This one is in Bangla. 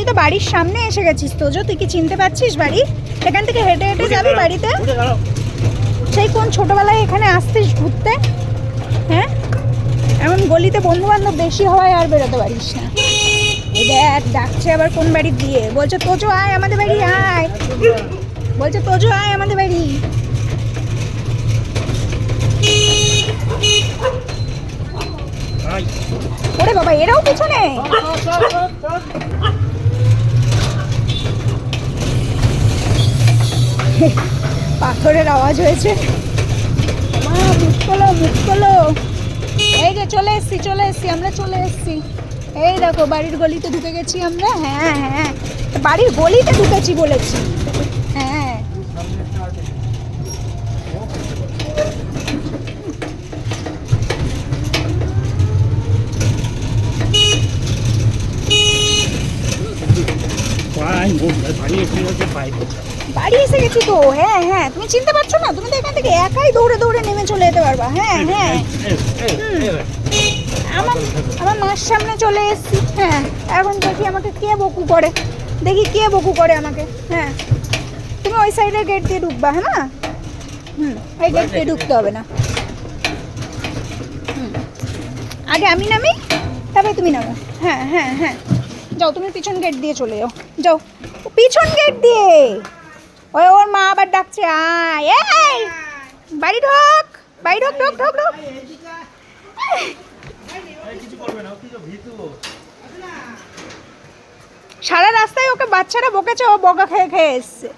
তো বাড়ির সামনে এসে গেছিস তোজো, তুই কি চিনতে পারছিস বাড়ি? এখান থেকে হেঁটে হেঁটে যাবি বাড়িতে? সেই কোন ছোটবেলায় এখানে আসতিস ঘুরতে? হ্যাঁ, এমন গলিতে বন্ধু বান্ধব বেশি হওয়ায় আর বেরোতে পারিস না। এই দেখ ডাকছে আবার কোন বাড়ি দিয়ে, বলছে তোজো আয় আমাদের বাড়ি আয়, বলছে তোজো আয় আমাদের বাড়ি। ওরে বাবা, এরাও পিছনে। পাথরের আওয়াজ হয়েছে। মুখ খোলো, মুখ খোলো। এই যে চলে এসছি আমরা, চলে এসছি। এই দেখো বাড়ির গলিতে ঢুকে গেছি আমরা। হ্যাঁ হ্যাঁ, বাড়ির গলিতে ঢুকেছি বলেছি। হ্যাঁ, বাড়ি এসে গেছি তো। হ্যাঁ হ্যাঁ, তুমি চিনতে পারছো না? তুমি তো এখান থেকে একাই দৌড়ে দৌড়ে নেমে চলে যেতে পারবা। হ্যাঁ হ্যাঁ, আমার মার সামনে চলে এসেছি। হ্যাঁ, এখন দেখি আমাকে কে বকু করে, দেখি কে বকু করে আমাকে। হ্যাঁ, তুমি ওই সাইডের গেট দিয়ে ঢুকবা। হ্যাঁ না, ওই গেট দিয়ে ঢুকতে হবে না। আগে আমি নামি, তারপরে তুমি নামো। হ্যাঁ হ্যাঁ হ্যাঁ, যাও তুমি পিছন গেট দিয়ে চলে যাও, যাও পিছন গেট দিয়ে। ওই ওর মা আবার ডাকছে আয়, এই বাড়ি ঢোক, বাড়ি ঢোক, ঢোক ঢোক ঢোক। সারা রাস্তায় ওকে বাচ্চারা বকেছে, ও বকা খেয়ে খেয়ে এসছে।